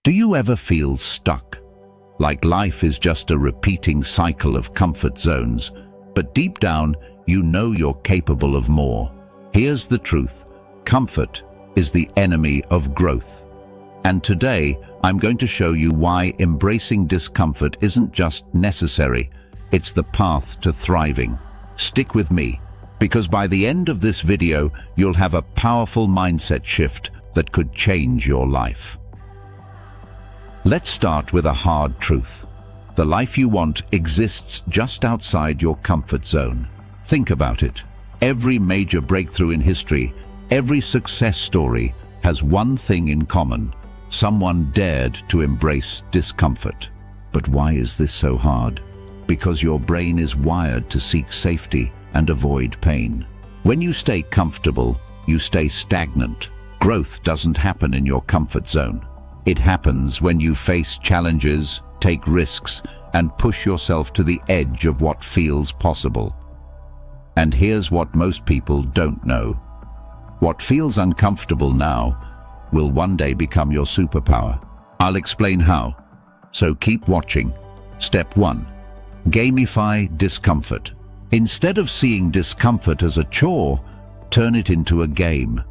Do you ever feel stuck? Like life is just a repeating cycle of comfort zones, but deep down, you know you're capable of more. Here's the truth. Comfort is the enemy of growth. And today, I'm going to show you why embracing discomfort isn't just necessary, it's the path to thriving. Stick with me, because by the end of this video, you'll have a powerful mindset shift that could change your life. Let's start with a hard truth. The life you want exists just outside your comfort zone. Think about it. Every major breakthrough in history, every success story has one thing in common. Someone dared to embrace discomfort. But why is this so hard? Because your brain is wired to seek safety and avoid pain. When you stay comfortable, you stay stagnant. Growth doesn't happen in your comfort zone. It happens when you face challenges, take risks, and push yourself to the edge of what feels possible. And here's what most people don't know. What feels uncomfortable now will one day become your superpower. I'll explain how. So keep watching. Step 1. Gamify discomfort. Instead of seeing discomfort as a chore, turn it into a game.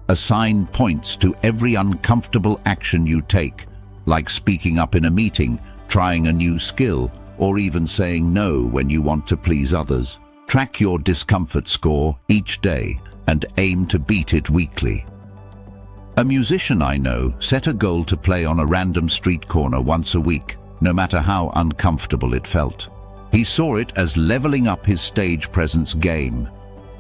Assign points to every uncomfortable action you take, like speaking up in a meeting, trying a new skill, or even saying no when you want to please others. Track your discomfort score each day and aim to beat it weekly. A musician I know set a goal to play on a random street corner once a week, no matter how uncomfortable it felt. He saw it as leveling up his stage presence game.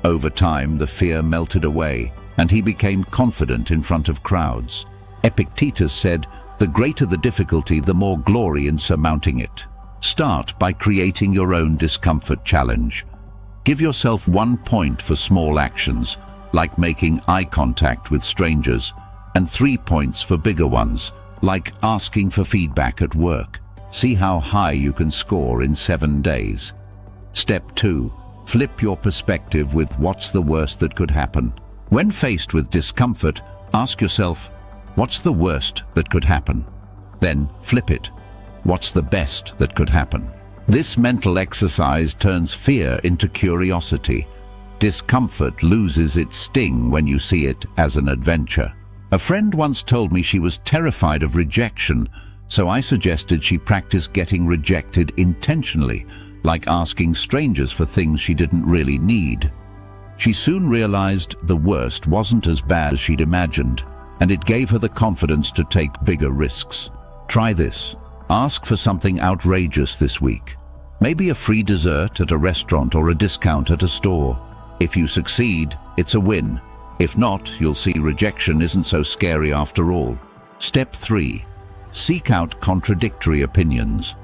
Over time, the fear melted away, and he became confident in front of crowds. Epictetus said, "The greater the difficulty, the more glory in surmounting it." Start by creating your own discomfort challenge. Give yourself 1 point for small actions, like making eye contact with strangers, and 3 points for bigger ones, like asking for feedback at work. See how high you can score in 7 days. Step 2. Flip your perspective with what's the worst that could happen. When faced with discomfort, ask yourself, what's the worst that could happen? Then flip it. What's the best that could happen? This mental exercise turns fear into curiosity. Discomfort loses its sting when you see it as an adventure. A friend once told me she was terrified of rejection, so I suggested she practice getting rejected intentionally, like asking strangers for things she didn't really need. She soon realized the worst wasn't as bad as she'd imagined, and it gave her the confidence to take bigger risks. Try this. Ask for something outrageous this week. Maybe a free dessert at a restaurant or a discount at a store. If you succeed, it's a win. If not, you'll see rejection isn't so scary after all. Step 3. Seek out contradictory opinions.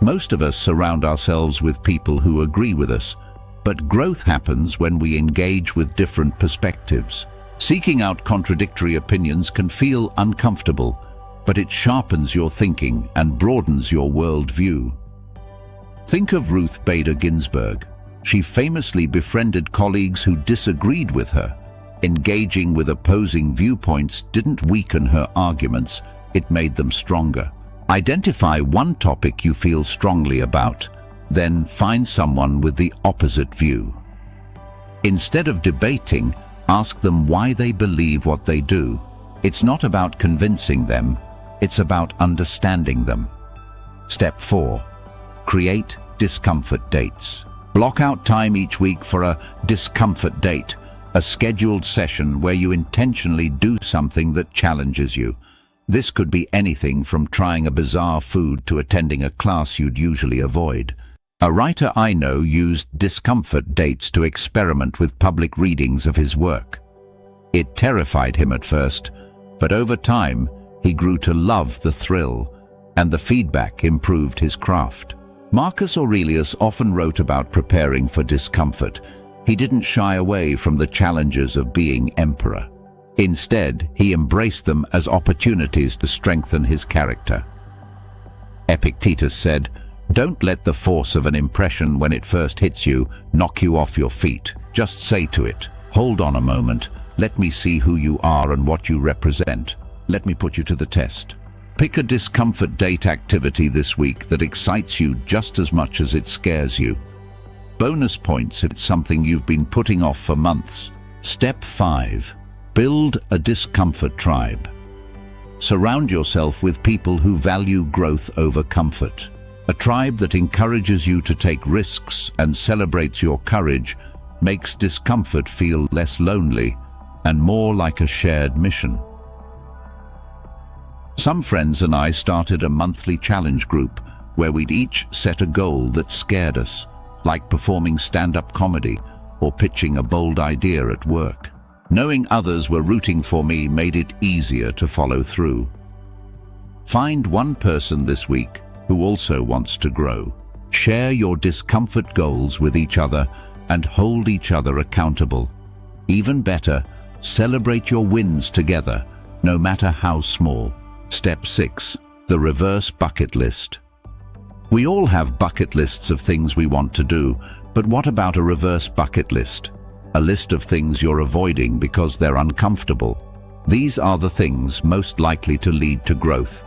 Most of us surround ourselves with people who agree with us, but growth happens when we engage with different perspectives. Seeking out contradictory opinions can feel uncomfortable, but it sharpens your thinking and broadens your worldview. Think of Ruth Bader Ginsburg. She famously befriended colleagues who disagreed with her. Engaging with opposing viewpoints didn't weaken her arguments, it made them stronger. Identify one topic you feel strongly about, then find someone with the opposite view. Instead of debating, ask them why they believe what they do. It's not about convincing them, it's about understanding them. Step 4. Create discomfort dates. Block out time each week for a discomfort date, a scheduled session where you intentionally do something that challenges you. This could be anything from trying a bizarre food to attending a class you'd usually avoid. A writer I know used discomfort dates to experiment with public readings of his work. It terrified him at first, but over time, he grew to love the thrill, and the feedback improved his craft. Marcus Aurelius often wrote about preparing for discomfort. He didn't shy away from the challenges of being emperor. Instead, he embraced them as opportunities to strengthen his character. Epictetus said, "Don't let the force of an impression when it first hits you knock you off your feet. Just say to it, 'Hold on a moment, let me see who you are and what you represent. Let me put you to the test.'" Pick a discomfort date activity this week that excites you just as much as it scares you. Bonus points if it's something you've been putting off for months. Step 5. Build a discomfort tribe. Surround yourself with people who value growth over comfort. A tribe that encourages you to take risks and celebrates your courage makes discomfort feel less lonely and more like a shared mission. Some friends and I started a monthly challenge group where we'd each set a goal that scared us, like performing stand-up comedy or pitching a bold idea at work. Knowing others were rooting for me made it easier to follow through. Find one person this week who also wants to grow. Share your discomfort goals with each other and hold each other accountable. Even better, celebrate your wins together, no matter how small. Step 6. The reverse bucket list. We all have bucket lists of things we want to do, but what about a reverse bucket list? A list of things you're avoiding because they're uncomfortable. These are the things most likely to lead to growth.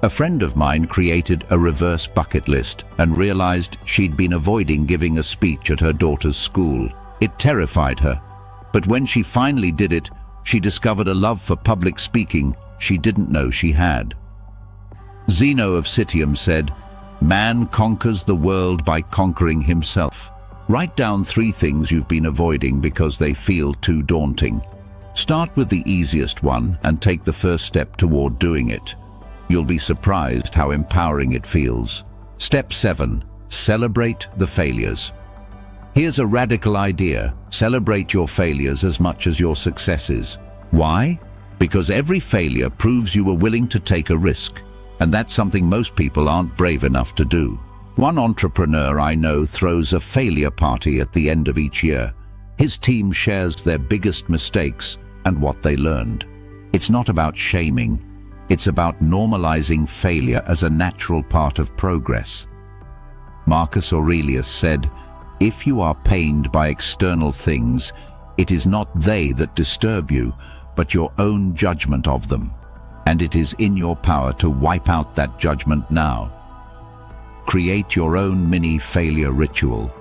A friend of mine created a reverse bucket list and realized she'd been avoiding giving a speech at her daughter's school. It terrified her, but when she finally did it, she discovered a love for public speaking she didn't know she had. Zeno of Citium said, "Man conquers the world by conquering himself." Write down 3 things you've been avoiding because they feel too daunting. Start with the easiest one and take the first step toward doing it. You'll be surprised how empowering it feels. Step 7. Celebrate the failures. Here's a radical idea. Celebrate your failures as much as your successes. Why? Because every failure proves you were willing to take a risk, and that's something most people aren't brave enough to do. One entrepreneur I know throws a failure party at the end of each year. His team shares their biggest mistakes and what they learned. It's not about shaming. It's about normalizing failure as a natural part of progress. Marcus Aurelius said, "If you are pained by external things, it is not they that disturb you, but your own judgment of them. And it is in your power to wipe out that judgment now." Create your own mini failure ritual.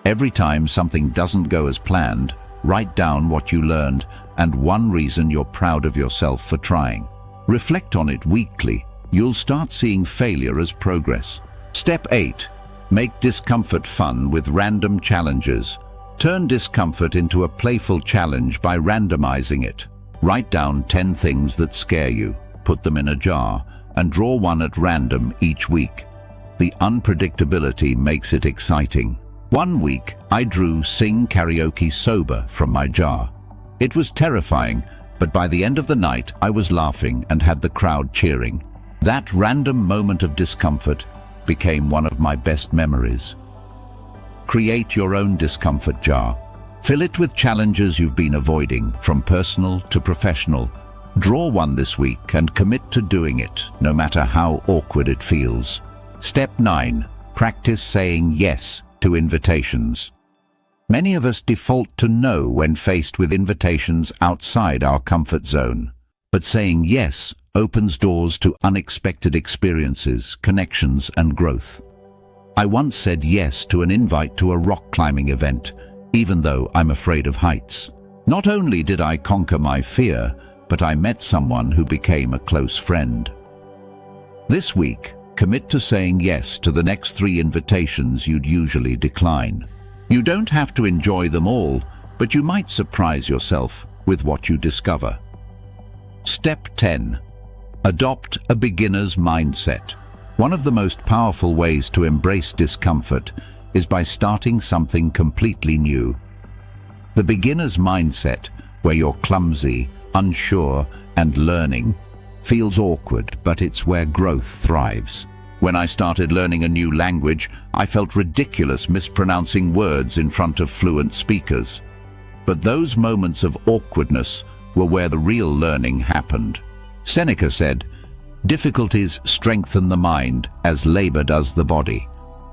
Every time something doesn't go as planned, write down what you learned and one reason you're proud of yourself for trying. Reflect on it weekly. You'll start seeing failure as progress. Step 8. Make discomfort fun with random challenges. Turn discomfort into a playful challenge by randomizing it. Write down 10 things that scare you, put them in a jar, and draw one at random each week. The unpredictability makes it exciting. One week, I drew "Sing Karaoke Sober" from my jar. It was terrifying, but by the end of the night, I was laughing and had the crowd cheering. That random moment of discomfort became one of my best memories. Create your own discomfort jar. Fill it with challenges you've been avoiding, from personal to professional. Draw one this week and commit to doing it, no matter how awkward it feels. Step 9. Practice saying yes to invitations. Many of us default to no when faced with invitations outside our comfort zone. But saying yes opens doors to unexpected experiences, connections, and growth. I once said yes to an invite to a rock climbing event, even though I'm afraid of heights. Not only did I conquer my fear, but I met someone who became a close friend. This week, commit to saying yes to the next 3 invitations you'd usually decline. You don't have to enjoy them all, but you might surprise yourself with what you discover. Step 10. Adopt a beginner's mindset. One of the most powerful ways to embrace discomfort is by starting something completely new. The beginner's mindset, where you're clumsy, unsure, and learning, feels awkward, but it's where growth thrives. When I started learning a new language, I felt ridiculous mispronouncing words in front of fluent speakers. But those moments of awkwardness were where the real learning happened. Seneca said, "Difficulties strengthen the mind as labor does the body."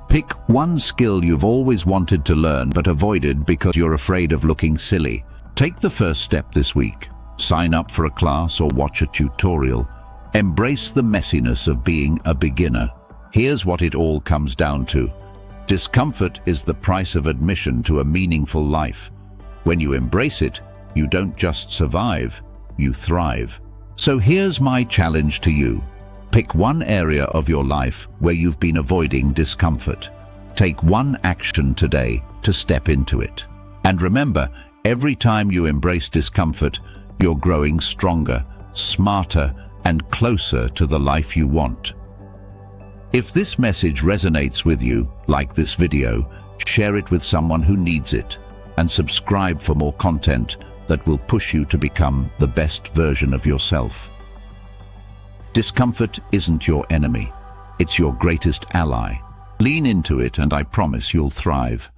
Pick one skill you've always wanted to learn but avoided because you're afraid of looking silly. Take the first step this week. Sign up for a class or watch a tutorial. Embrace the messiness of being a beginner. Here's what it all comes down to. Discomfort is the price of admission to a meaningful life. When you embrace it, you don't just survive, you thrive. So here's my challenge to you. Pick one area of your life where you've been avoiding discomfort. Take one action today to step into it. And remember, every time you embrace discomfort, you're growing stronger, smarter, and closer to the life you want. If this message resonates with you, like this video, share it with someone who needs it, and subscribe for more content that will push you to become the best version of yourself. Discomfort isn't your enemy, it's your greatest ally. Lean into it and I promise you'll thrive.